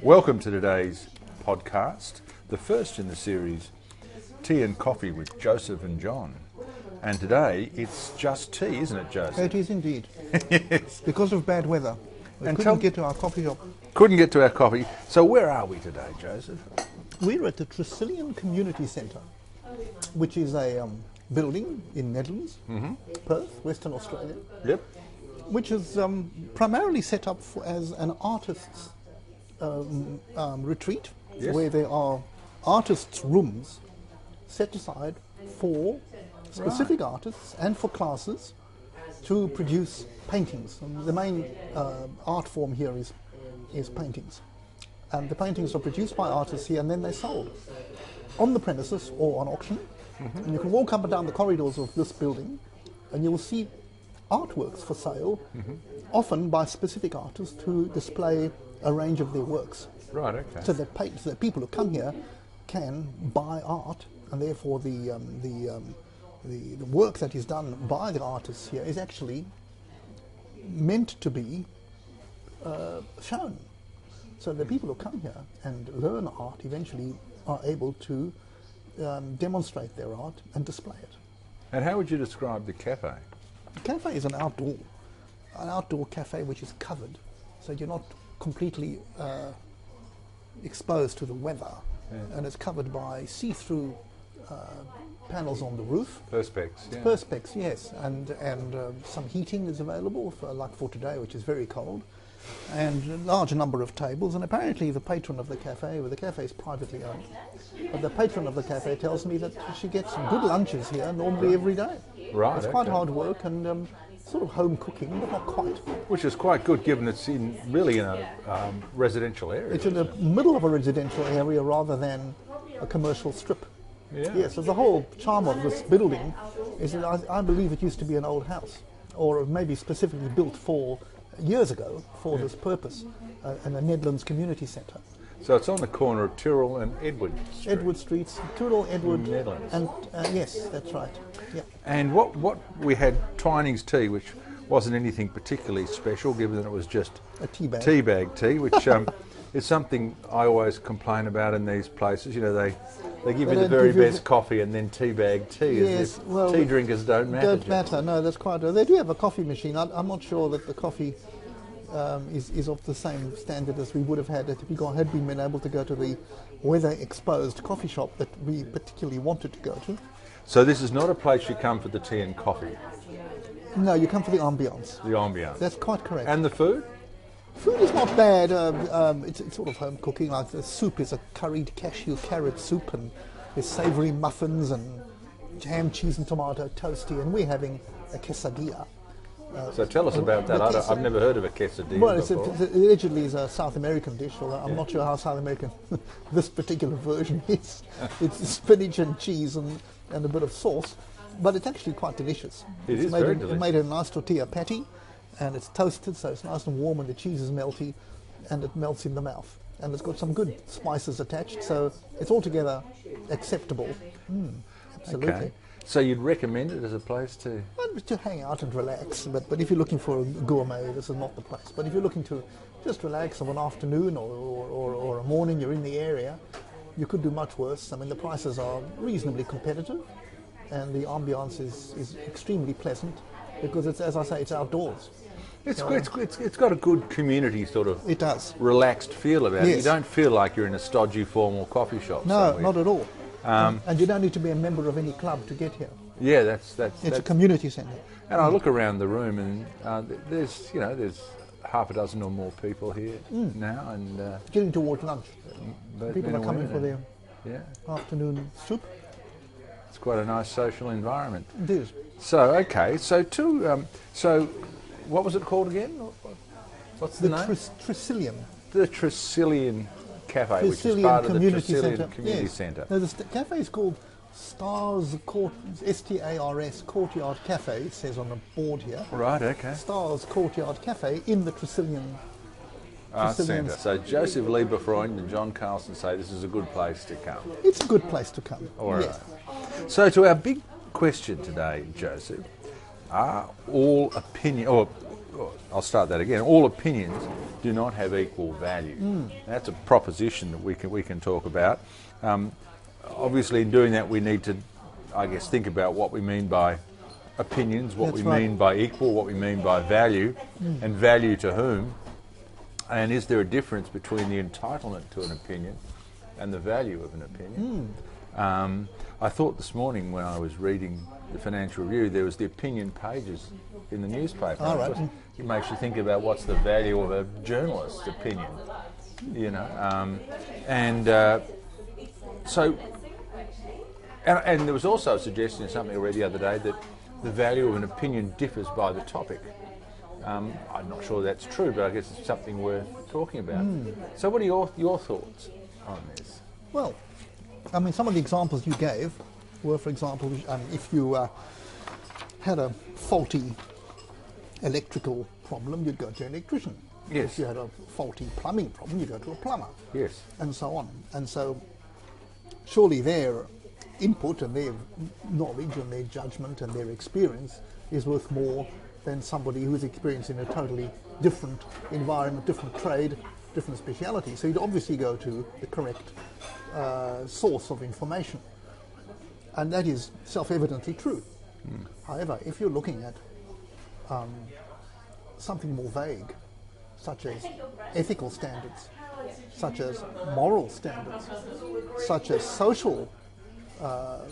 Welcome to today's podcast, the first in the series, Tea and Coffee with Joseph and John. And today it's just tea, isn't it, Joseph? It is indeed. Yes. Because of bad weather. We couldn't get to our coffee shop. Couldn't get to our coffee. So where are we today, Joseph? We're at the Tresillian Community Centre, which is a building in Netherlands, Perth, Western Australia. Yep. Which is primarily set up as an artist's retreat, Yes. where there are artists' rooms set aside for specific artists and for classes to produce paintings. And the main art form here is paintings. And the paintings are produced by artists here and then they're sold on the premises or on auction. And you can walk up and down the corridors of this building and you will see artworks for sale, often by specific artists who display a range of their works. Right, okay. So that people who come here can buy art, and therefore the work that is done by the artists here is actually meant to be shown. So the people who come here and learn art eventually are able to demonstrate their art and display it. And how would you describe the cafe? The cafe is an outdoor cafe which is covered, so you're not completely exposed to the weather, and it's covered by see-through panels on the roof. Perspex, yeah. Perspex, yes, and some heating is available for today, which is very cold, and a large number of tables. And apparently the patron of the cafe is privately owned, but the patron of the cafe tells me that she gets good lunches here normally every day. Right, It's quite okay. hard work and sort of home cooking, but not quite. Which is quite good, given it's really in a residential area. It's in the middle of a residential area rather than a commercial strip. Yeah. Yeah, so the whole charm of this building is that I believe it used to be an old house, or maybe specifically built years ago for this purpose, in a Netherlands community centre. So it's on the corner of Tyrrell and Edward Street. Edward Streets, Tyrrell, Edward, Netherlands. and yes, that's right. Yeah. And what we had Twining's tea, which wasn't anything particularly special, given that it was just A tea bag. teabag tea, which is something I always complain about in these places. You know, they give you the don't very give you best coffee and then teabag tea, Yes, as if well, tea drinkers don't matter. Don't matter. No, that's quite. They do have a coffee machine. I'm not sure that the coffee is of the same standard as we would have had if we had been able to go to the weather-exposed coffee shop that we particularly wanted to go to. So this is not a place you come for the tea and coffee, No, you come for the ambience. the ambiance. That's quite correct. And the food? Food is not bad. It's sort of home cooking. Like the soup is a curried cashew carrot soup, and there's savoury muffins and ham, cheese and tomato toasty, and we're having a quesadilla. So tell us about that. I've never heard of a quesadilla Well, it before. allegedly is a South American dish, although I'm not sure how South American this particular version is. It's spinach and cheese and a bit of sauce, but it's actually quite delicious. It It's is made very in- delicious. Made in a nice tortilla patty, and it's toasted, so it's nice and warm, and the cheese is melty, and it melts in the mouth. And it's got some good spices attached, so it's altogether acceptable. Absolutely. Okay. So you'd recommend it as a place to... Well, to hang out and relax, but if you're looking for a gourmet, this is not the place. But if you're looking to just relax of an afternoon or a morning, you're in the area, you could do much worse. I mean, the prices are reasonably competitive, and the ambiance is extremely pleasant because it's, as I say, it's outdoors. It's got a good community sort of It does. relaxed feel about it. You Yes. don't feel like you're in a stodgy formal coffee shop No, somewhere. not at all. And you don't need to be a member of any club to get here. Yeah, that's It's a community centre. and I look around the room and there's half a dozen or more people here now, and Getting towards lunch. both People men are and coming for women. their Yeah, afternoon soup. it's quite a nice social environment. It is. So okay, so what was it called again? What's the The name? Tresillian. The Tresillian Cafe, which is Tresillian part of the Community Tresillian Centre. Community Yes. Centre. No, the cafe is called Stars Court, STARS Courtyard Cafe. It says on the board here. Right, okay. Stars Courtyard Cafe in the Tresillian Arts Tresillian. Centre. So Joseph Lieberfreund and John Carlson say this is a good place to come. It's a good place to come. All right. Yes. So to our big question today, Joseph, are all opinion, or I'll start that again. All opinions do not have equal value. That's a proposition that we can talk about. Obviously, in doing that, we need to, I guess, think about what we mean by opinions, what That's we right. mean by equal, what we mean by value, and value to whom. And is there a difference between the entitlement to an opinion and the value of an opinion? I thought this morning when I was reading the Financial Review, there was the opinion pages in the newspaper. All right. It makes you think about what's the value of a journalist's opinion, you know. So, there was also a suggestion in something I read the other day that the value of an opinion differs by the topic. I'm not sure that's true, but I guess it's something worth talking about. So what are your thoughts on this? Well, I mean, some of the examples you gave were, for example, if you had a faulty electrical problem, you'd go to an electrician. Yes. If you had a faulty plumbing problem, you'd go to a plumber. Yes. And so on. And so, surely their input and their knowledge and their judgment and their experience is worth more than somebody who's experienced in a totally different environment, different trade, different speciality. So you'd obviously go to the correct source of information. And that is self-evidently true. However, if you're looking at something more vague, such as ethical standards, such as moral standards, such as social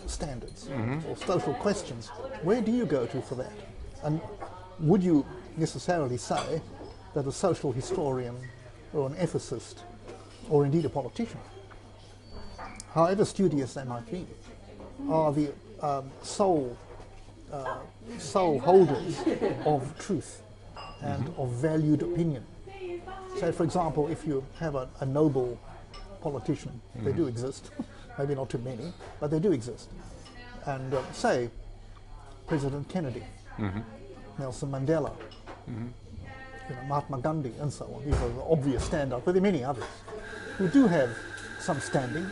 standards or social questions, where do you go to for that? And would you necessarily say that a social historian or an ethicist or indeed a politician, however studious they might be, are the sole holders of truth and of valued opinion? So, for example, if you have a noble politician, they do exist, maybe not too many, but they do exist. And say, President Kennedy, Nelson Mandela, Mahatma Gandhi, and so on. These are the obvious standouts, but there are many others who do have some standing.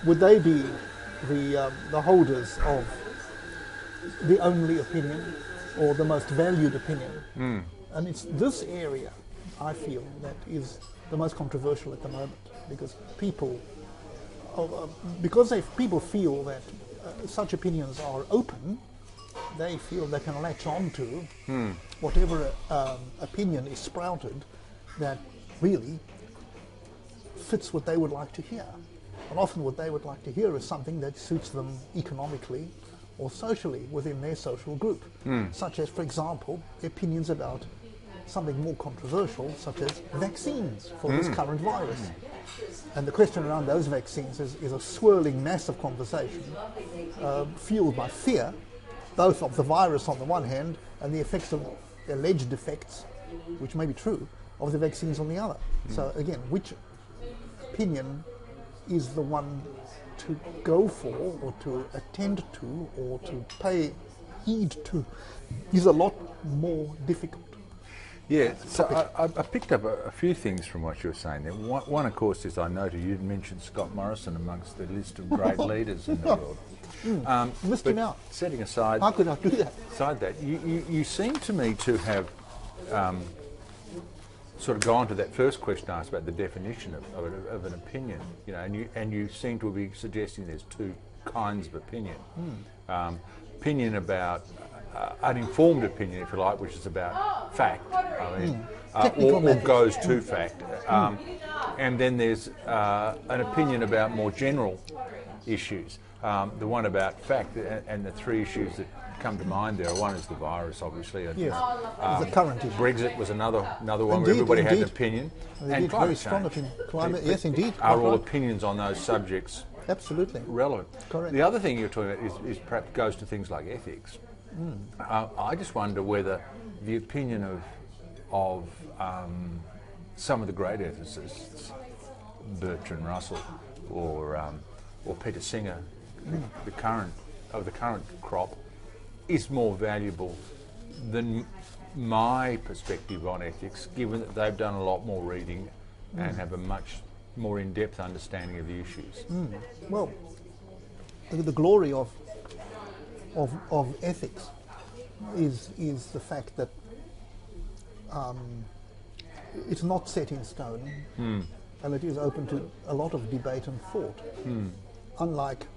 Would they be the holders of the only opinion or the most valued opinion? And it's this area, I feel, that is the most controversial at the moment, because people feel that such opinions are open. They feel they can latch on to whatever opinion is sprouted that really fits what they would like to hear. And often what they would like to hear is something that suits them economically or socially within their social group, such as, for example, opinions about something more controversial, such as vaccines for this current virus. And the question around those vaccines is a swirling mass of conversation fueled by fear, both of the virus on the one hand and the effects of alleged effects, which may be true, of the vaccines on the other. So again, which opinion is the one to go for or to attend to or to pay heed to is a lot more difficult. Yeah, so I picked up a few things from what you were saying there. One, of course, is I noted you'd mentioned Scott Morrison amongst the list of great leaders in the world. Missed him out. Setting aside... How could I do that? Aside that, you seem to me to have sort of gone to that first question I asked about the definition of an opinion, and you seem to be suggesting there's two kinds of opinion. Opinion about... uninformed opinion, if you like, which is about fact, or goes to fact. And then there's an opinion about more general issues. The one about fact, and the three issues that come to mind there. One is the virus, obviously. Yes, the current issue. Brexit was another one where Indeed, everybody had an indeed. opinion. And climate very strong change. opinion. Climate, yes, indeed. Are all Right. opinions on those subjects Absolutely. relevant? Correct. The other thing you're talking about is perhaps goes to things like ethics. I just wonder whether the opinion of some of the great ethicists, Bertrand Russell or Peter Singer, the current crop, is more valuable than my perspective on ethics, given that they've done a lot more reading and have a much more in-depth understanding of the issues. Well, the glory of ethics is the fact that it's not set in stone, and it is open to a lot of debate and thought, unlike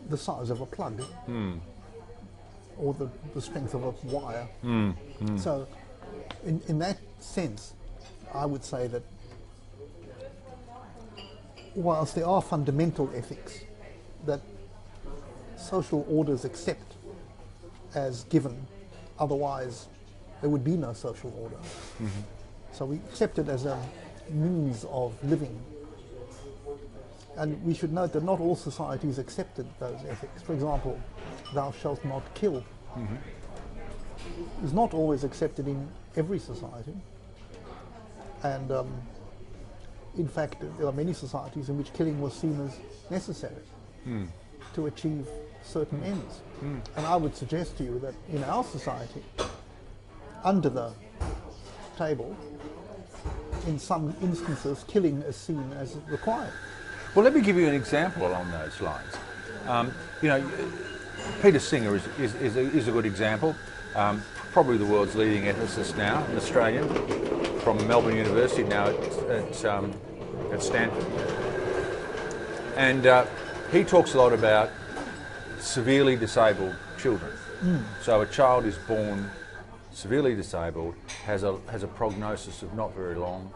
the size of a plug or the strength of a wire. So in that sense, I would say that whilst there are fundamental ethics that social orders accept as given, otherwise there would be no social order. So we accept it as a means of living. And we should note that not all societies accepted those ethics. For example, thou shalt not kill is not always accepted in every society. And in fact, there are many societies in which killing was seen as necessary to achieve certain ends. And I would suggest to you that in our society, under the table, in some instances, killing is seen as required. Well, let me give you an example along those lines. Peter Singer is a good example. Probably the world's leading ethicist now, an Australian from Melbourne University, now at Stanford. And he talks a lot about severely disabled children. So a child is born severely disabled, has a prognosis of not very long,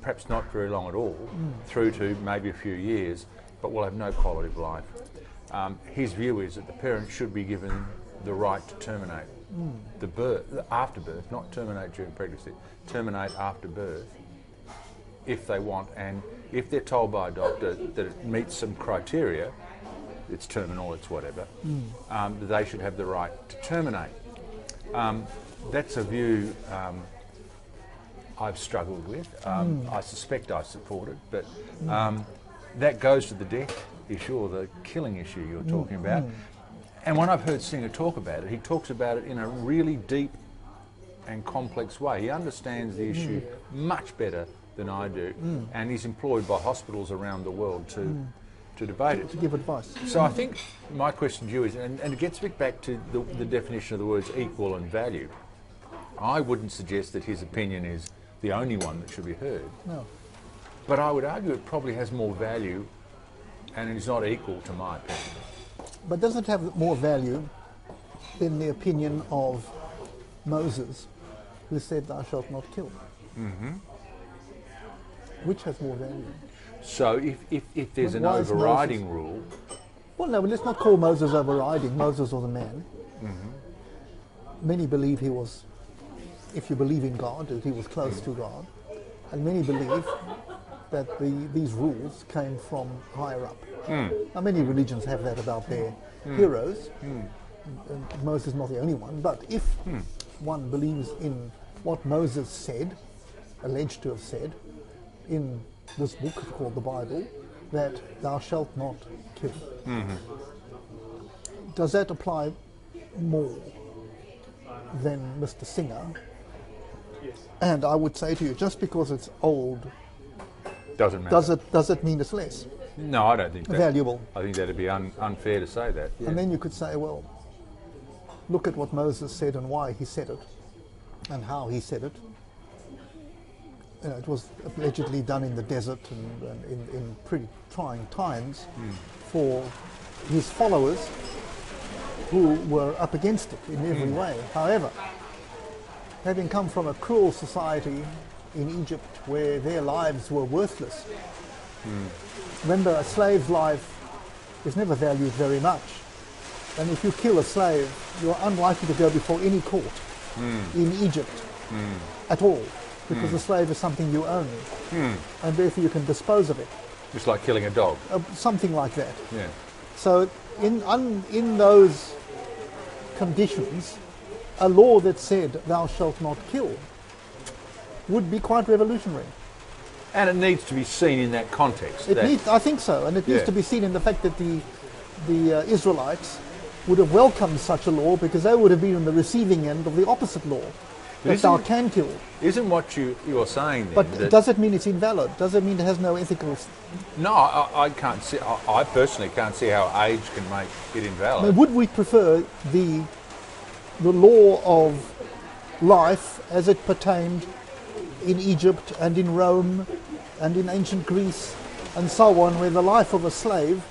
perhaps not very long at all, through to maybe a few years, but will have no quality of life. His view is that the parents should be given the right to terminate the birth, after birth, not terminate during pregnancy, terminate after birth if they want, and if they're told by a doctor that it meets some criteria, it's terminal, it's whatever, they should have the right to terminate. That's a view I've struggled with. I suspect I support it, but that goes to the death issue or the killing issue you're talking about. And when I've heard Singer talk about it, he talks about it in a really deep and complex way. He understands the issue much better than I do, and he's employed by hospitals around the world to debate it. To give advice. So I think my question to you is, and it gets back to the definition of the words equal and value. I wouldn't suggest that his opinion is the only one that should be heard. No. But I would argue it probably has more value, and it is not equal to my opinion. But does it have more value than the opinion of Moses, who said, "Thou shalt not kill"? Which has more value? So if there's an overriding rule... Well, no, let's not call Moses overriding. Moses was a man. Many believe he was, if you believe in God, that he was close to God. And many believe that these rules came from higher up. Now, many religions have that about their heroes. And Moses is not the only one. But if one believes in what Moses said, alleged to have said, in this book called the Bible, that thou shalt not kill. Does that apply more than Mr. Singer? Yes. And I would say to you, just because it's old, Doesn't matter. does it mean it's less No, I don't think that. valuable? I think that'd be unfair to say that. Yeah. And then you could say, well, look at what Moses said and why he said it, and how he said it. You know, it was allegedly done in the desert and in pretty trying times for his followers who were up against it in every way. However, having come from a cruel society in Egypt where their lives were worthless, remember, a slave's life is never valued very much. And if you kill a slave, you're unlikely to go before any court in Egypt at all, because the slave is something you own, and therefore you can dispose of it. Just like killing a dog. Something like that. Yeah. So in those conditions, a law that said thou shalt not kill would be quite revolutionary. And it needs to be seen in that context. I think so, and it needs to be seen in the fact that the Israelites would have welcomed such a law, because they would have been on the receiving end of the opposite law, that thou can kill. Isn't what you're saying then? But does it mean it's invalid? Does it mean it has no ethical... No, I can't see. I personally can't see how age can make it invalid. I mean, would we prefer the law of life as it pertained in Egypt and in Rome and in ancient Greece and so on, where the life of a slave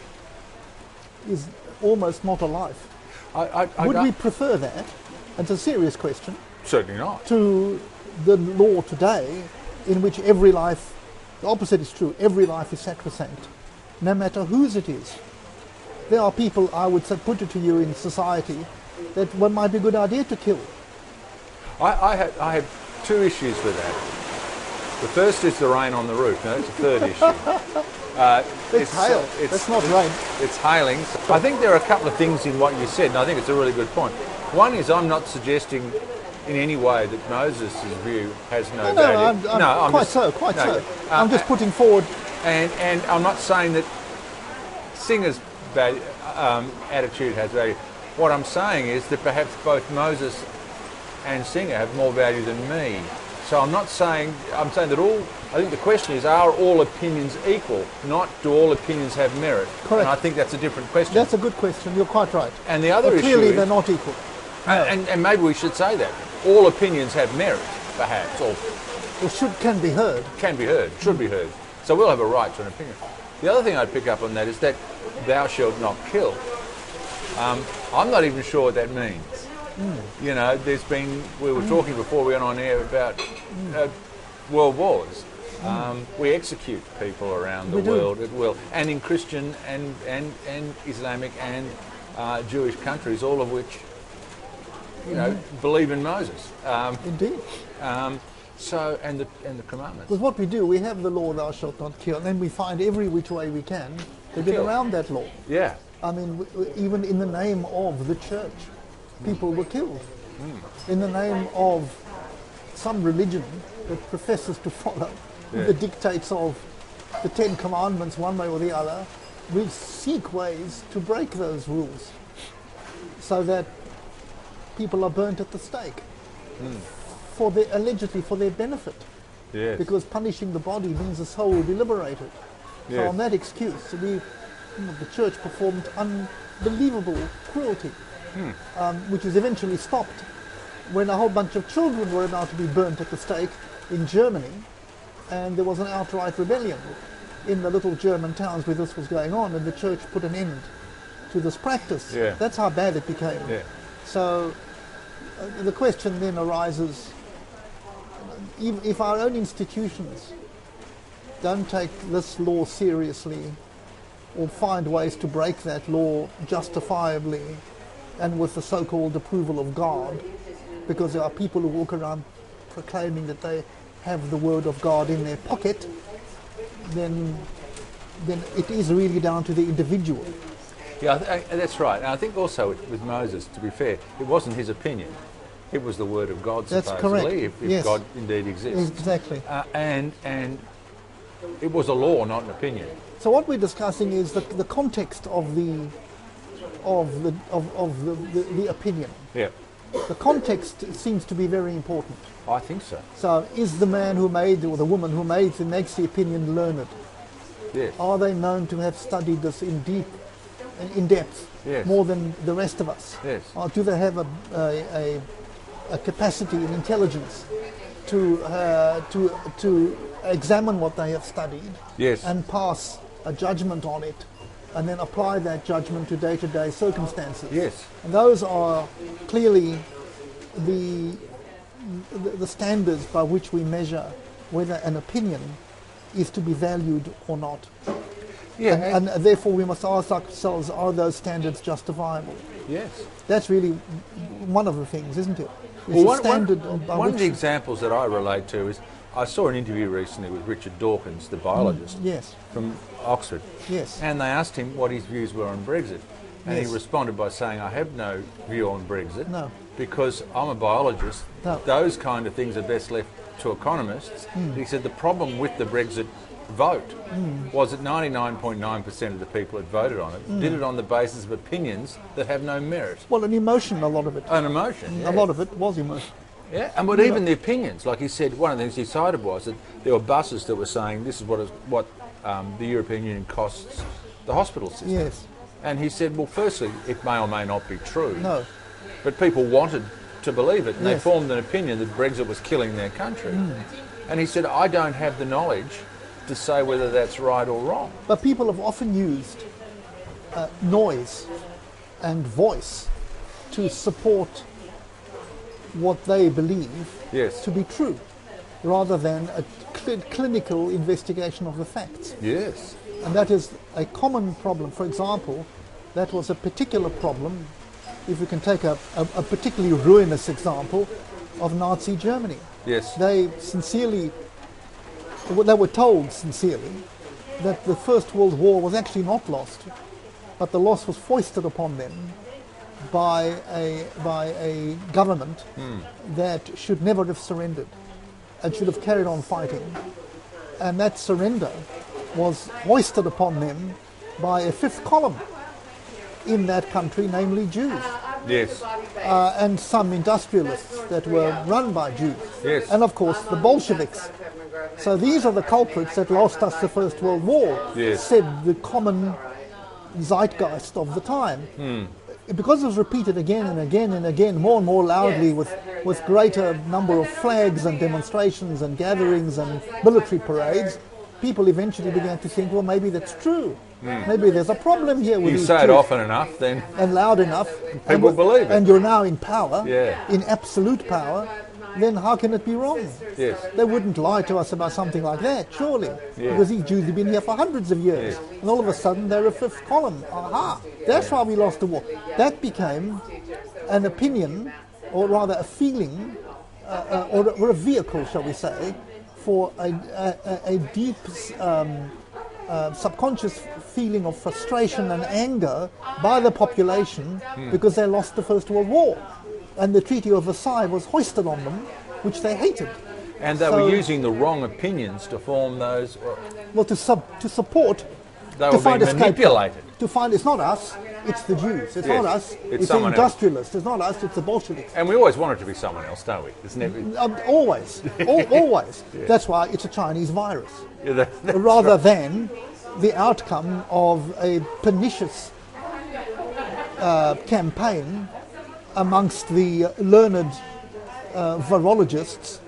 is almost not a life. Would we prefer that? It's a serious question. Certainly not. To the law today, in which every life, the opposite is true, every life is sacrosanct, no matter whose it is. There are people, I would say, put it to you, in society that one might be a good idea to kill. I had two issues with that. The first is the rain on the roof. No, that's a third issue. It's hail. That's not rain. It's hailing. I think there are a couple of things in what you said, and I think it's a really good point. One is, I'm not suggesting in any way that Moses' view has no value. I'm quite so. I'm just putting forward. And I'm not saying that Singer's attitude has value. What I'm saying is that perhaps both Moses and Singer have more value than me. So I'm saying that I think the question is, are all opinions equal? Not, do all opinions have merit? Correct. And I think that's a different question. That's a good question. You're quite right. And the other issue clearly is, they're not equal. And maybe we should say that. All opinions have merit, perhaps, or can be heard. Can be heard, should be heard. So we'll have a right to an opinion. The other thing I'd pick up on that is that thou shalt not kill. I'm not even sure what that means. You know, we were talking before we went on air about world wars. We execute people around the world at will, and in Christian and Islamic and Jewish countries, all of which, you know, believe in Moses. Indeed. So, and the commandments. Because what we do, we have the law, thou shalt not kill, and then we find every which way we can to get around that law. Yeah. I mean, even in the name of the church, people were killed. In the name of some religion that professes to follow the dictates of the Ten Commandments one way or the other, we seek ways to break those rules so that people are burnt at the stake. Allegedly for their benefit. Yes. Because punishing the body means the soul will be liberated. Yes. So on that excuse, the church performed unbelievable cruelty, which was eventually stopped when a whole bunch of children were about to be burnt at the stake in Germany, and there was an outright rebellion in the little German towns where this was going on, and the church put an end to this practice. Yeah. That's how bad it became. Yeah. So the question then arises, if our own institutions don't take this law seriously or find ways to break that law justifiably and with the so-called approval of God, because there are people who walk around proclaiming that they have the word of God in their pocket, then it is really down to the individual. Yeah, that's right. And I think also with Moses, to be fair, it wasn't his opinion. It was the word of God, That's supposedly, correct. if God indeed exists. Exactly. And it was a law, not an opinion. So what we're discussing is the context of the opinion. Yeah. The context seems to be very important. I think so. So is the man who made, or the woman who makes the opinion learned? Yes. Are they known to have studied this in depth, Yes. more than the rest of us? Yes. Or do they have a capacity and intelligence to examine what they have studied, Yes. and pass a judgment on it, and then apply that judgment to day-to-day circumstances? Yes. And those are clearly the standards by which we measure whether an opinion is to be valued or not. Yeah. And therefore we must ask ourselves, are those standards justifiable? Yes. That's really one of the things, isn't it? Well, One of the examples that I relate to is, I saw an interview recently with Richard Dawkins, the biologist Yes. from Oxford. Yes. And they asked him what his views were on Brexit. And Yes. he responded by saying, I have no view on Brexit. No. Because I'm a biologist. No. Those kind of things are best left to economists. He said the problem with the Brexit vote was that 99.9% of the people that voted on it did it on the basis of opinions that have no merit. Well, an emotion, a lot of it. An emotion, yeah. A lot of it was emotion. Yeah, and but even the opinions, like he said, one of the things he cited was that there were buses that were saying this is what the European Union costs the hospital system. Yes. And he said, well, firstly, it may or may not be true. No. But people wanted to believe it, and they Yes. formed an opinion that Brexit was killing their country. And he said, I don't have the knowledge to say whether that's right or wrong. But people have often used noise and voice to support what they believe Yes. to be true, rather than a clinical investigation of the facts. Yes. And that is a common problem. For example, that was a particular problem, if we can take a particularly ruinous example, of Nazi Germany. Yes. They were told sincerely that the First World War was actually not lost, but the loss was foisted upon them by a government that should never have surrendered and should have carried on fighting. And that surrender was hoisted upon them by a fifth column in that country, namely Jews, Yes. and some industrialists that were run by Jews, Yes. and of course the Bolsheviks. So these are the culprits that lost us the First World War, Yes. said the common zeitgeist of the time. Because it was repeated again and again and again, more and more loudly, with greater number of flags and demonstrations and gatherings and military parades, people eventually began to think, well, maybe that's true. Maybe there's a problem here with You these say it Jews. often enough, then And loud enough, people believe it. and you're now in power, Yeah. in absolute power, then how can it be wrong? Yes. They wouldn't lie to us about something like that, surely, Yeah. because these Jews have been here for hundreds of years, Yes. and all of a sudden they're a fifth column. Aha! That's why we lost the war. That became an opinion, or rather a feeling, or a vehicle, shall we say, for a deep subconscious feeling of frustration and anger by the population because they lost the First World War. And the Treaty of Versailles was hoisted on them, which they hated. And they were using the wrong opinions to form those. Well, to support, They to were find being a scapegoat. manipulated. To find, it's not us, it's the Jews. It's Yes, not us, it's it's the someone else. industrialists. It's not us, it's the Bolsheviks. And we always want it to be someone else, don't we? It's never. Always, always. That's why it's a Chinese virus, Yeah, that's rather right. than the outcome of a pernicious campaign amongst the learned virologists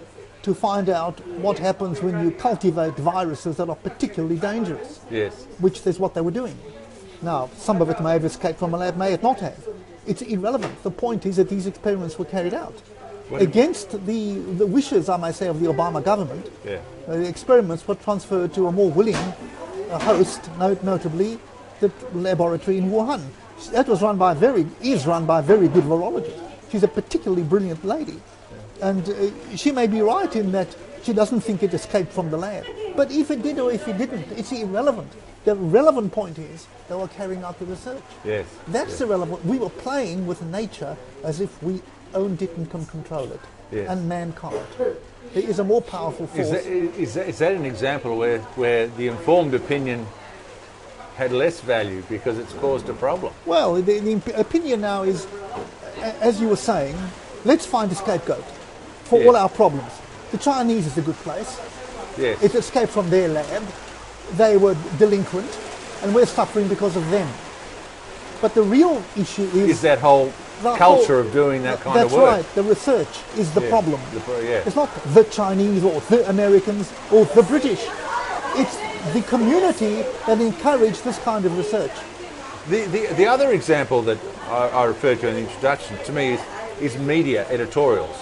to find out what happens when you cultivate viruses that are particularly dangerous, Yes. which is what they were doing. Now, some of it may have escaped from a lab, may it not have. It's irrelevant. The point is that these experiments were carried out against the wishes, I may say, of the Obama government. Yeah. The experiments were transferred to a more willing host, notably the laboratory in Wuhan. That was run by is run by a very good virologist. She's a particularly brilliant lady. And she may be right in that she doesn't think it escaped from the lab. But if it did or if it didn't, it's irrelevant. The relevant point is they were carrying out the research. Yes. That's the relevant. We were playing with nature as if we owned it and can control it. Yes. And man can't. There is a more powerful force. Is that an example where the informed opinion had less value because it's caused a problem? Well, the opinion now is, as you were saying, let's find a scapegoat for Yes. all our problems. The Chinese is a good place. Yes. It escaped from their lab. They were delinquent, and we're suffering because of them. But the real issue Is that whole the culture whole- of doing that kind of work? That's right. The research is the Yeah, problem. yeah. It's not the Chinese or the Americans or the British. It's the community that encouraged this kind of research. The other example that I referred to in the introduction to me is media editorials,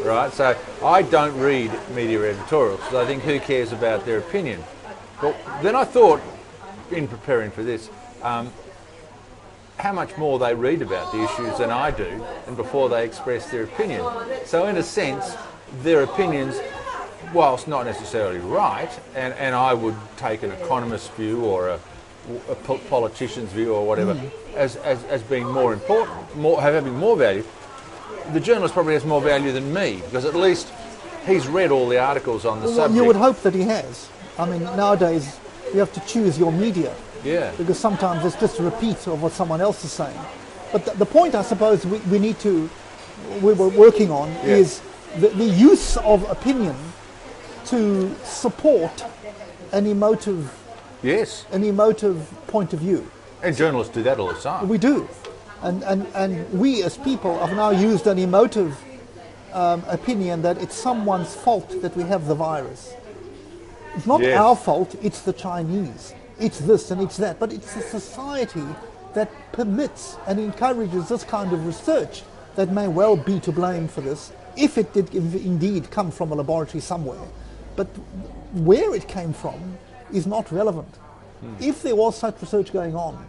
right? So I don't read media editorials because I think who cares about their opinion? But then I thought, in preparing for this, how much more they read about the issues than I do, and before they express their opinion. So in a sense, their opinions, whilst not necessarily right, and I would take an economist's view or a politician's view or whatever as being more important, having more value, the journalist probably has more value than me because at least he's read all the articles on the subject. You would hope that he has. I mean, nowadays you have to choose your media. Yeah. Because sometimes it's just a repeat of what someone else is saying. But the point I suppose we were working on is the use of opinion to support an emotive Yes. point of view. And journalists do that all the time. We do. And we as people have now used an emotive opinion that it's someone's fault that we have the virus. It's not Yes. our fault, it's the Chinese. It's this and it's that. But it's a society that permits and encourages this kind of research that may well be to blame for this, if it did indeed come from a laboratory somewhere. But where it came from is not relevant. If there was such research going on,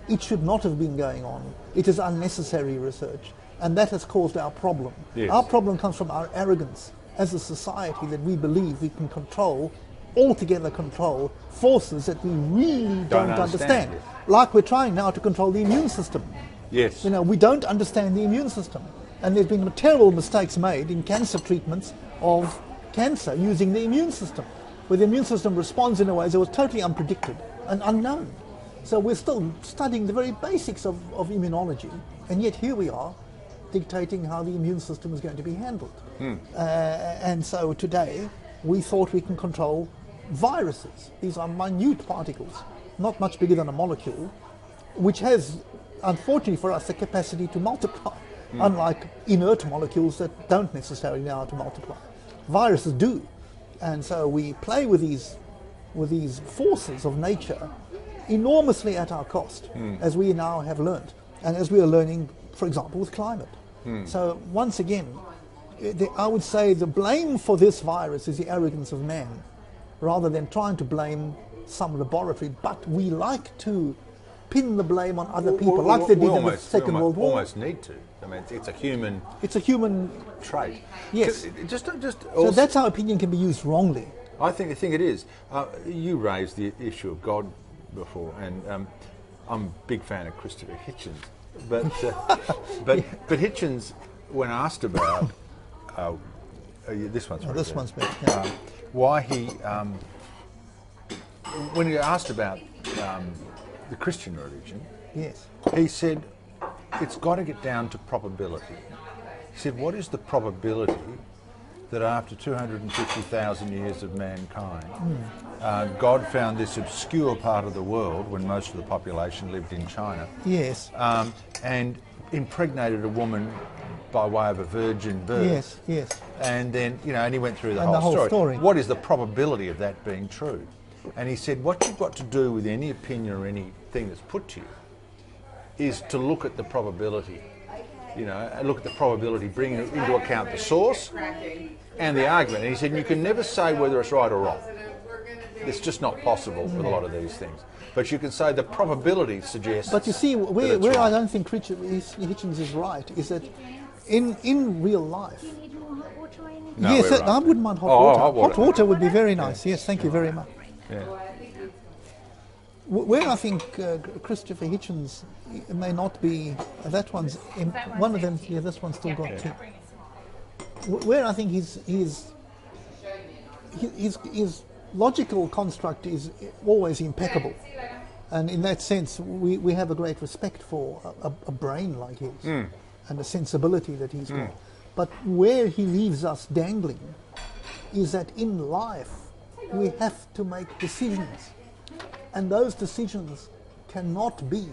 it should not have been going on. It is unnecessary research, and that has caused our problem. Yes. Our problem comes from our arrogance as a society, that we believe we can control, altogether control, forces that we really don't understand. Yes. Like we're trying now to control the immune system. Yes. You know, we don't understand the immune system. And there's been terrible mistakes made in cancer treatments of cancer using the immune system, where the immune system responds in a way that was totally unpredicted and unknown. So we're still studying the very basics of immunology, and yet here we are dictating how the immune system is going to be handled. And so today we thought we can control viruses. These are minute particles, not much bigger than a molecule, which has, unfortunately for us, the capacity to multiply, unlike inert molecules that don't necessarily know how to multiply. Viruses do. And so we play with these forces of nature enormously at our cost, as we now have learned, and as we are learning, for example, with climate. So once again, I would say the blame for this virus is the arrogance of man, rather than trying to blame some laboratory. But we like to pin the blame on other people, like they did in the Second World War. Almost need to. I mean, it's a human. It's a human trait. Yes. Just. So that's how opinion can be used wrongly. I think it is. You raised the issue of God before, and I'm a big fan of Christopher Hitchens. But Hitchens, when asked about this one's right This there. one's better. Yeah. Why he when he asked about the Christian religion, Yes. he said it's got to get down to probability. He said, what is the probability that after 250,000 years of mankind, God found this obscure part of the world when most of the population lived in China, Yes. and impregnated a woman by way of a virgin birth. Yes. Yes. And then, and he went through the And the whole story. What is the probability of that being true? And he said, what you've got to do with any opinion or anything that's put to you is to look at the probability. And look at the probability, bringing into account the source and the argument. And he said, you can never say whether it's right or wrong. It's just not possible with a lot of these things. But you can say the probability suggests. But you see, where right. I don't think Hitchens is right is that in real life. No, Yes, we're right. I wouldn't mind hot water. Hot water would be very nice. Yes, thank you very much. Yeah. Where I think Christopher Hitchens may not be, that one's one of them. Yeah, this one's still got two. Where I think his logical construct is always impeccable, and in that sense, we have a great respect for a brain like his and a sensibility that he's got. But where he leaves us dangling is that in life we have to make decisions. And those decisions cannot be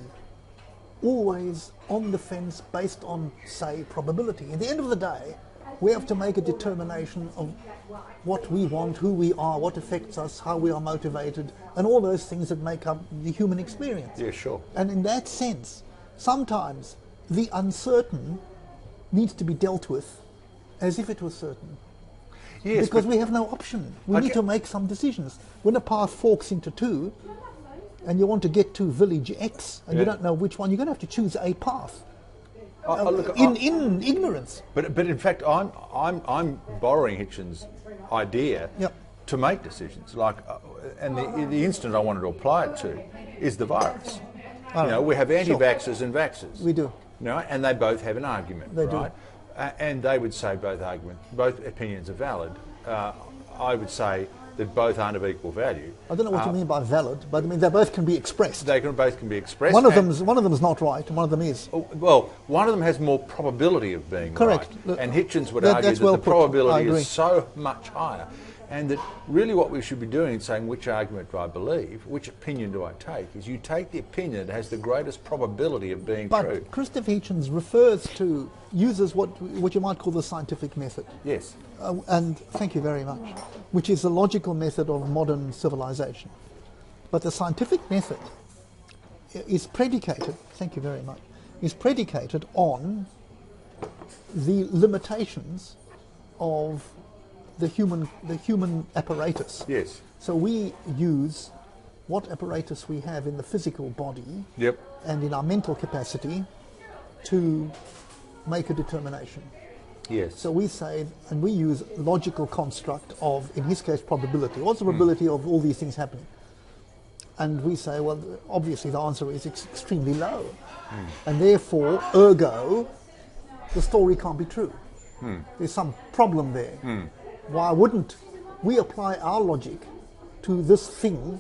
always on the fence based on, say, probability. At the end of the day, we have to make a determination of what we want, who we are, what affects us, how we are motivated, and all those things that make up the human experience. Yeah, sure. And in that sense, sometimes the uncertain needs to be dealt with as if it was certain. Yes, because we have no option. We need to make some decisions. When a path forks into two, and you want to get to village X, and you don't know which one, you're going to have to choose a path. In ignorance. But in fact, I'm borrowing Hitchens' idea to make decisions. Like, and the instant I wanted to apply it to is the virus. We have anti-vaxxers and vaxxers. We do. And they both have an argument. They right? And they would say both opinions are valid. I would say that both aren't of equal value. I don't know what you mean by valid, but I mean they both can be expressed. Both can be expressed. One of them's not right, and one of them is. Well, one of them has more probability of being correct. right. And Hitchens would argue that the probability is so much higher. And that really what we should be doing in saying which argument do I believe, which opinion do I take, is you take the opinion that has the greatest probability of being true. But Christoph Hitchens uses what you might call the scientific method. Yes. And thank you very much, which is the logical method of modern civilization. But the scientific method is predicated, thank you very much, is predicated on the limitations of the human apparatus. Yes. So we use what apparatus we have in the physical body Yep. and in our mental capacity to make a determination. Yes. So we say, and we use logical construct of, in his case, probability. What's the probability of all these things happening? And we say, well, obviously the answer is extremely low. And therefore, ergo, the story can't be true. There's some problem there. Why wouldn't we apply our logic to this thing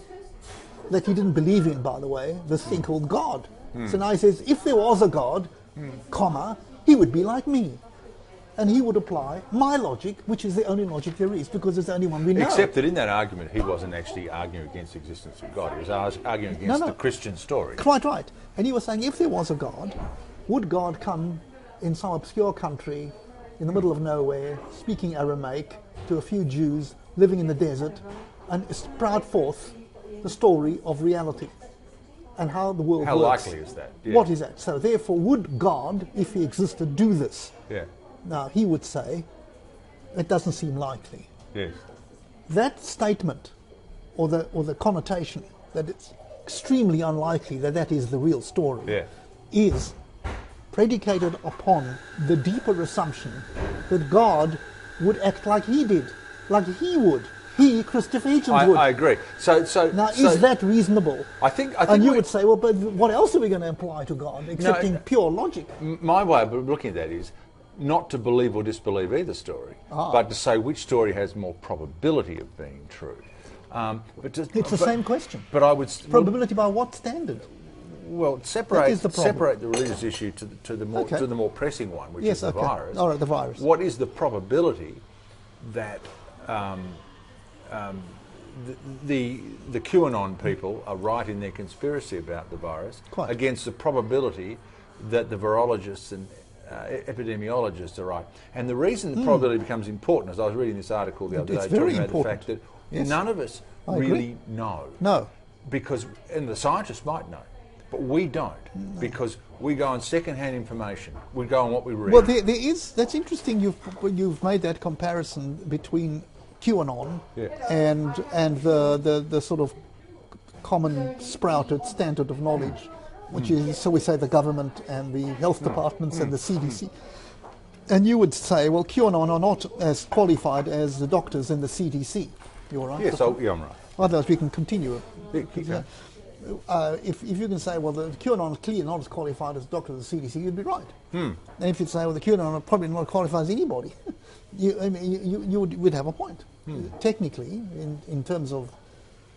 that he didn't believe in, by the way, this thing called God? So now he says, if there was a God, comma, he would be like me. And he would apply my logic, which is the only logic there is, because it's the only one we know. Except that in that argument, he wasn't actually arguing against the existence of God. He was arguing against the Christian story. Quite right. And he was saying, if there was a God, would God come in some obscure country in the middle of nowhere, speaking Aramaic, to a few Jews living in the desert, and sprout forth the story of reality and how the world works? How likely is that? Yeah. What is that? So therefore, would God, if he existed, do this? Yeah. Now, he would say, it doesn't seem likely. Yes. That statement, or the connotation, that it's extremely unlikely that that is the real story, is predicated upon the deeper assumption that God would act like he did, like he would. He, Christopher Hitchens, would. I agree. So now, is that reasonable? I think and you would say, well, but what else are we going to apply to God, excepting pure logic? My way of looking at that is not to believe or disbelieve either story, but to say which story has more probability of being true. It's the same question. But I would probability by what standard? Well, separate the religious issue to the more pressing one, which is the virus. All right, the virus. What is the probability that the QAnon people are right in their conspiracy about the virus against the probability that the virologists and epidemiologists are right? And the reason the probability becomes important, as I was reading this article the other day, talking about the fact that none of us really know. No. And the scientists might know, but we don't, because we go on second-hand information. We go on what we read. Well, that's interesting. You've made that comparison between QAnon and the sort of common sprouted standard of knowledge, which is, so we say, the government and the health departments and the CDC. And you would say, well, QAnon are not as qualified as the doctors and the CDC. You're right? Yes, I'm right. Otherwise, we can continue. If you can say, well, the QAnon is clearly not as qualified as doctors and the CDC, you'd be right. And if you'd say, well, the QAnon are probably not qualified as anybody, you would have a point. Technically, in terms of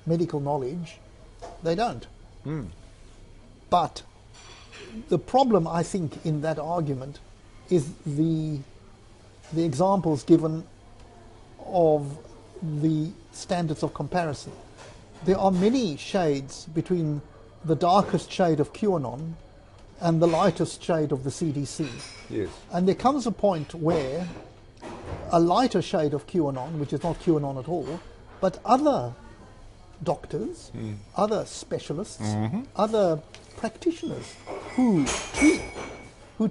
medical knowledge, they don't. But the problem, I think, in that argument is the examples given of the standards of comparison. There are many shades between the darkest shade of QAnon and the lightest shade of the CDC. Yes. And there comes a point where a lighter shade of QAnon, which is not QAnon at all, but other doctors, other specialists, other practitioners who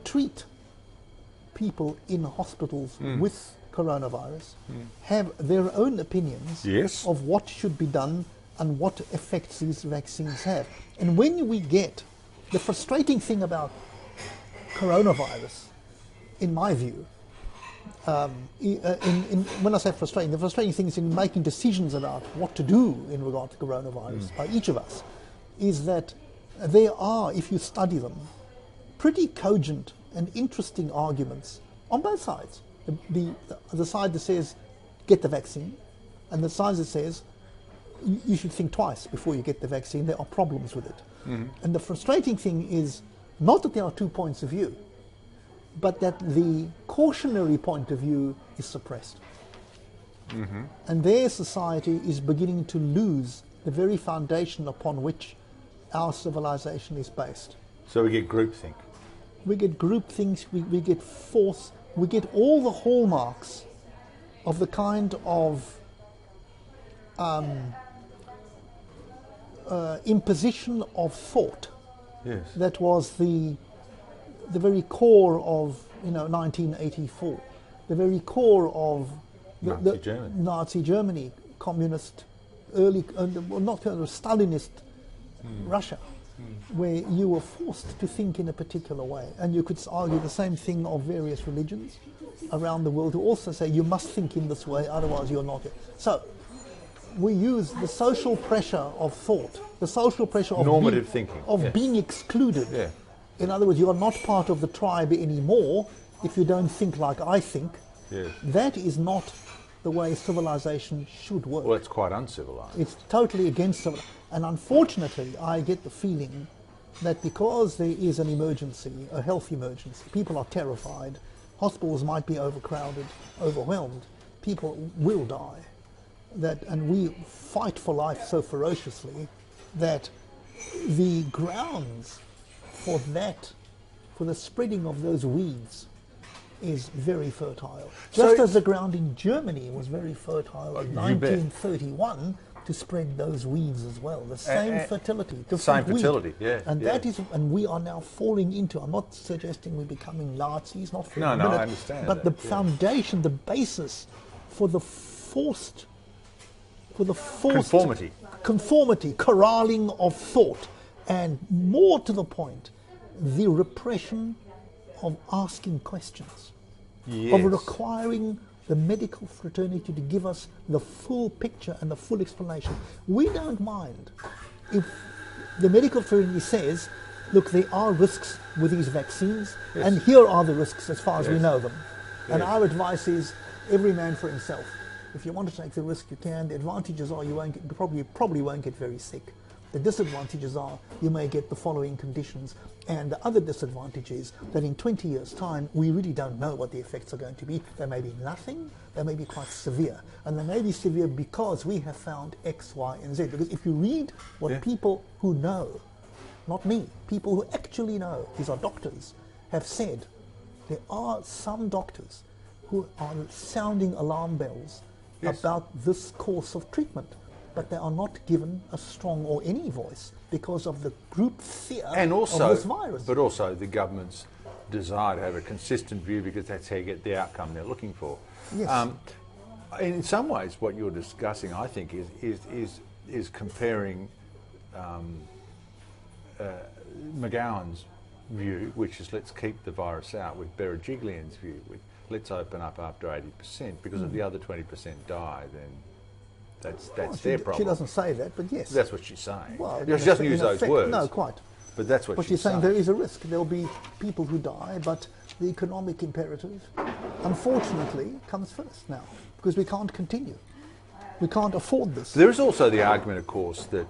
treat people in hospitals with coronavirus have their own opinions of what should be done and what effects these vaccines have. And when we get the frustrating thing about coronavirus, in my view, when I say frustrating, the frustrating thing is in making decisions about what to do in regard to coronavirus by each of us, is that there are, if you study them, pretty cogent and interesting arguments on both sides. The side that says, get the vaccine, and the side that says, you should think twice before you get the vaccine, there are problems with it. And the frustrating thing is not that there are 2 points of view, but that the cautionary point of view is suppressed. And their society is beginning to lose the very foundation upon which our civilization is based. So we get groupthink. We get groupthink, we get force, we get all the hallmarks of the kind of imposition of thought that was the very core of 1984, the very core of Nazi Germany, communist, early, not Stalinist Russia, where you were forced to think in a particular way. And you could argue the same thing of various religions around the world who also say you must think in this way, otherwise you're not. So we use the social pressure of thought, the social pressure of normative thinking, being excluded. Yeah. In other words, you are not part of the tribe anymore if you don't think like I think. Yes. That is not the way civilization should work. Well, it's quite uncivilized. It's totally against civilization. And unfortunately, I get the feeling that because there is an emergency, a health emergency, people are terrified, hospitals might be overcrowded, overwhelmed, people will die. And we fight for life so ferociously that the grounds for the spreading of those weeds is very fertile. Just as the ground in Germany was very fertile in 1931 to spread those weeds as well. The same fertility. Same fertility, yeah. And that is, and we are now falling into, I'm not suggesting we're becoming Nazis, not for a minute, I understand but that, the foundation, the basis for the forced conformity, corralling of thought, and more to the point, the repression of asking questions, of requiring the medical fraternity to give us the full picture and the full explanation. We don't mind if the medical fraternity says, look, there are risks with these vaccines, and here are the risks as far as we know them. And our advice is, every man for himself. If you want to take the risk, you can. The advantages are you probably won't get very sick. The disadvantages are you may get the following conditions, and the other disadvantage is that in 20 years' time, we really don't know what the effects are going to be. They may be nothing, they may be quite severe, and they may be severe because we have found X, Y, and Z. Because if you read what people who know, not me, people who actually know, these are doctors, have said, there are some doctors who are sounding alarm bells about this course of treatment, but they are not given a strong or any voice because of the group fear of this virus. But also the government's desire to have a consistent view, because that's how you get the outcome they're looking for. Yes. In some ways, what you're discussing, I think, is comparing McGowan's view, which is let's keep the virus out, with Berejiklian's view, with let's open up after 80%, because if the other 20% die, then that's their problem. She doesn't say that, but yes. That's what she's saying. Well, she doesn't use those words. No, quite. But that's what she's saying. There is a risk. There'll be people who die, but the economic imperative, unfortunately, comes first now, because we can't continue. We can't afford this. There is also the argument, of course, that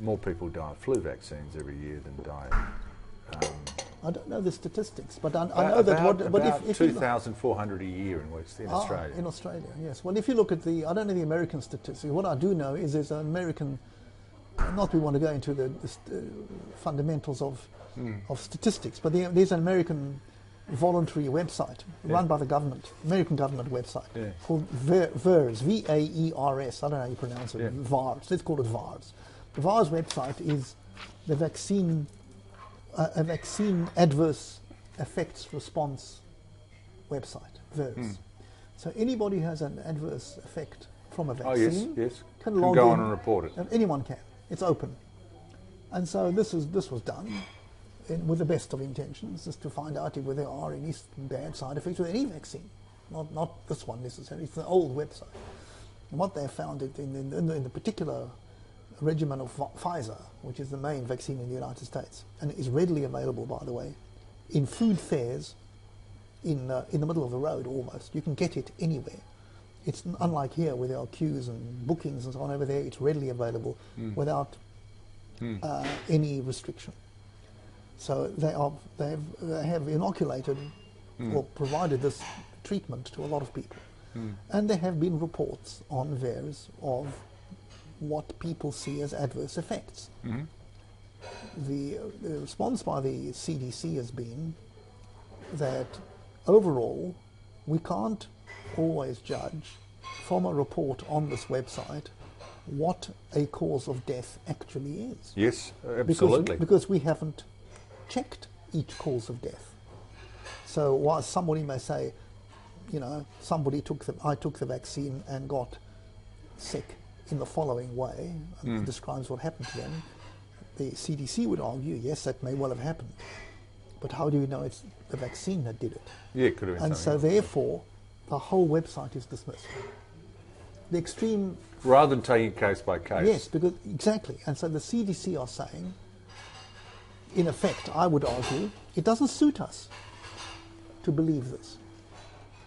more people die of flu vaccines every year than die. I don't know the statistics, but I know that about 2,400 a year in Australia. In Australia, yes. Well, if you look at I don't know the American statistics. What I do know is there's an American. Not we want to go into the fundamentals of statistics, but there's an American voluntary website run by the government, American government website called VAERS, VAERS. I don't know how you pronounce it. VAERS. Let's call it VAERS. The VAERS website is the vaccine. A vaccine adverse effects response website, VAERS. So anybody who has an adverse effect from a vaccine can log go in on and report it. And anyone can. It's open. And so this was done with the best of intentions, just to find out if there are any bad side effects with any vaccine. Not this one necessarily. It's an old website. And what they found in the particular regimen of Pfizer, which is the main vaccine in the United States, and it is readily available, by the way, in food fairs in the middle of the road almost. You can get it anywhere. It's unlike here where there are queues and bookings and so on. Over there it's readily available without any restriction. So they have inoculated or provided this treatment to a lot of people. And there have been reports on VAERS of what people see as adverse effects. The response by the CDC has been that overall we can't always judge from a report on this website what a cause of death actually is. Yes, absolutely. Because we haven't checked each cause of death. So while somebody may say, you know, I took the vaccine and got sick in the following way, and describes what happened to them, the CDC would argue, yes, that may well have happened. But how do you know it's the vaccine that did it? Yeah, it could have been And so something. therefore, the whole website is dismissed. The extreme... Rather than taking it case by case. Yes, because exactly. And so the CDC are saying, in effect, I would argue, it doesn't suit us to believe this.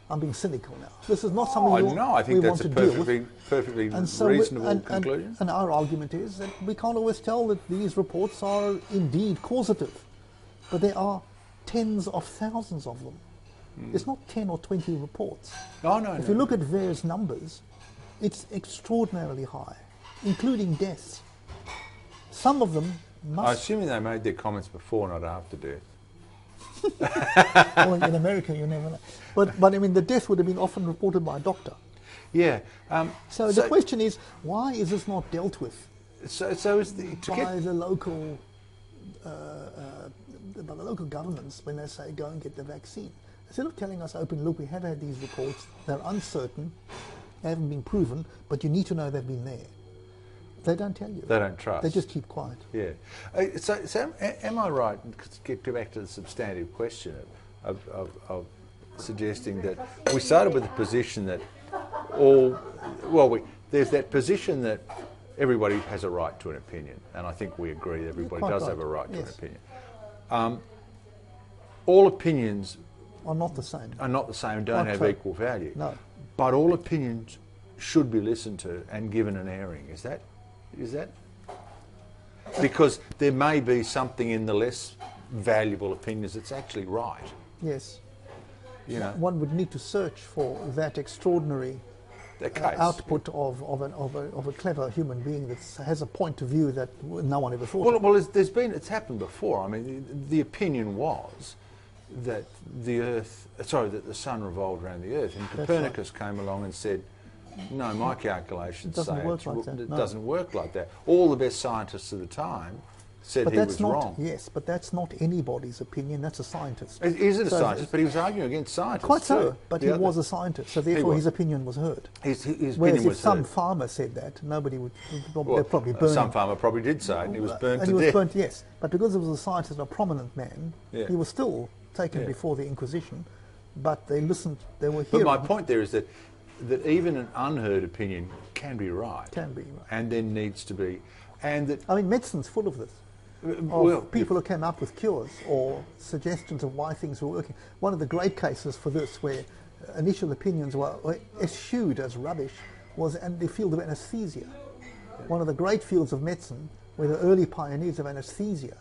I'm being cynical now. This is not something I think we that's want a to deal with. perfectly And so reasonable conclusion. and our argument is that we can't always tell that these reports are indeed causative, but there are tens of thousands of them. It's not 10 or 20 reports. If you look at VAERS numbers, it's extraordinarily high, including deaths. Some of them must... I assume they made their comments before, not after death. Well, in America, you never know. But I mean, the death would have been often reported by a doctor. Yeah. So the question is, why is this not dealt with So is by the local governments when they say go and get the vaccine? Instead of telling us open, look, we have had these reports, they're uncertain, they haven't been proven, but you need to know they've been there. They don't tell you. They don't trust. They just keep quiet. Yeah. So am I right, to get back to the substantive question of suggesting that we started with the position that there's that position that everybody has a right to an opinion, and I think we agree that everybody does have a right to an opinion. All opinions are not the same. Don't have equal value. No. But all opinions should be listened to and given an airing. Is that? Because there may be something in the less valuable opinions that's actually right. Yes. You know, one would need to search for that extraordinary output of a clever human being that has a point of view that no one ever thought of. Well, it's happened before. I mean, the opinion was that the sun revolved around the Earth, and Copernicus came along and said, no, my calculations say it doesn't work like that. All the best scientists of the time said he was wrong. Yes, but that's not anybody's opinion. That's a scientist. Is it a scientist? But he was arguing against scientists. Quite so, but he was a scientist, so therefore his opinion was heard. His opinion Whereas was if some heard. farmer said that, nobody would. They'd probably burn him. Some farmer probably did say it, and he was burnt to death. And he was burnt, yes. But because he was a scientist and a prominent man, he was still taken before the Inquisition. But they listened. They were hearing. But my point there is that even an unheard opinion can be right. Can be right. And then needs to be. And that, I mean, medicine's full of this. People who came up with cures or suggestions of why things were working. One of the great cases for this, where initial opinions were eschewed as rubbish, was in the field of anesthesia. One of the great fields of medicine, where the early pioneers of anesthesia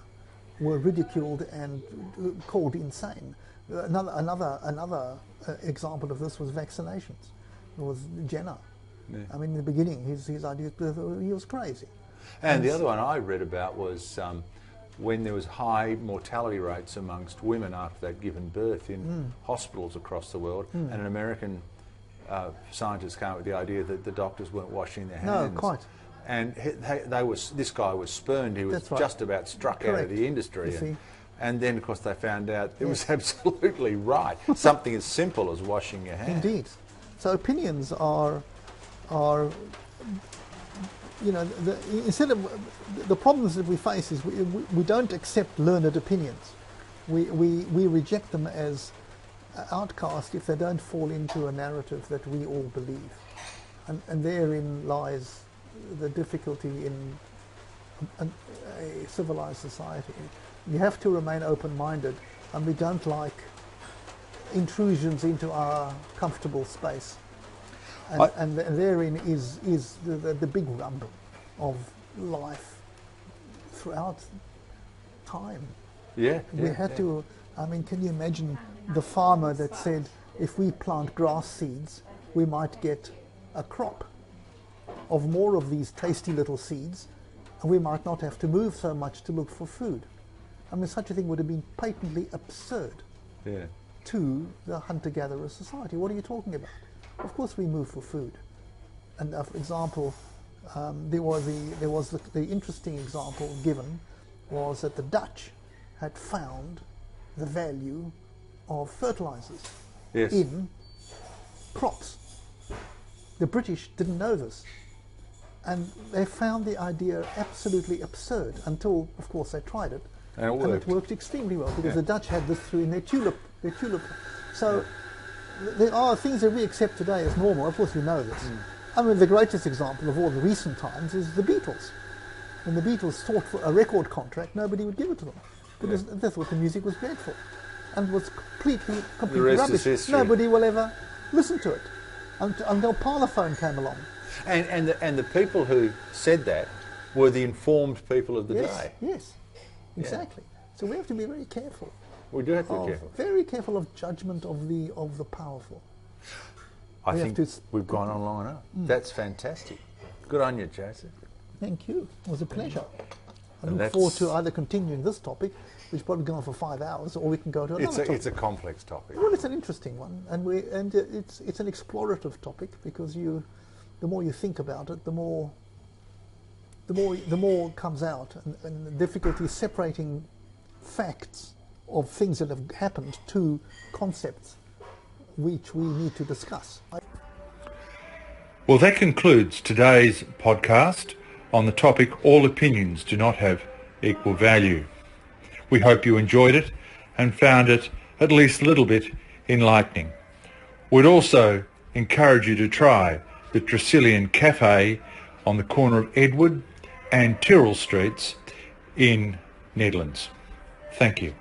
were ridiculed and called insane. Another example of this was vaccinations. It was Jenner. Yeah. I mean, in the beginning, his ideas, he was crazy. And the other one I read about was when there was high mortality rates amongst women after they'd given birth in hospitals across the world, and an American scientist came up with the idea that the doctors weren't washing their hands. No, quite. And this guy was spurned. He was just about struck out of the industry. And then, of course, they found out it was absolutely right. Something as simple as washing your hands. Indeed. So opinions are you know, instead of the problems that we face is we don't accept learned opinions. We reject them as outcast if they don't fall into a narrative that we all believe, and therein lies the difficulty in a civilized society. You have to remain open-minded, and we don't like intrusions into our comfortable space. And therein is the big rub of life throughout time. We had to, I mean, can you imagine the farmer that said, if we plant grass seeds, we might get a crop of more of these tasty little seeds, and we might not have to move so much to look for food. I mean, such a thing would have been patently absurd to the hunter-gatherer society. What are you talking about? Of course we move for food. And for example, there was the interesting example given was that the Dutch had found the value of fertilizers in crops. The British didn't know this, and they found the idea absolutely absurd until, of course, they tried it, and it worked extremely well because the Dutch had this through in their tulip. So there are things that we accept today as normal. Of course, we know this. I mean, the greatest example of all the recent times is the Beatles. When the Beatles sought for a record contract, nobody would give it to them because they thought the music was dreadful and was completely rubbish. Nobody will ever listen to it until Parlophone came along. And the people who said that were the informed people of the day. Yes, exactly. So we have to be very careful. We do have to be careful. Very careful of judgment of the powerful. I think we've gone on long enough. That's fantastic. Good on you, Joseph. Thank you. It was a pleasure. I look forward to either continuing this topic, which probably go on for 5 hours, or we can go to another topic. It's a complex topic. Well, it's an interesting one, and it's an explorative topic because the more you think about it, the more comes out, and the difficulty is separating facts of things that have happened to concepts which we need to discuss. Well, that concludes today's podcast on the topic, all opinions do not have equal value. We hope you enjoyed it and found it at least a little bit enlightening. We'd also encourage you to try the Tresillian Cafe on the corner of Edward and Tyrrell Streets in Nedlands. Thank you.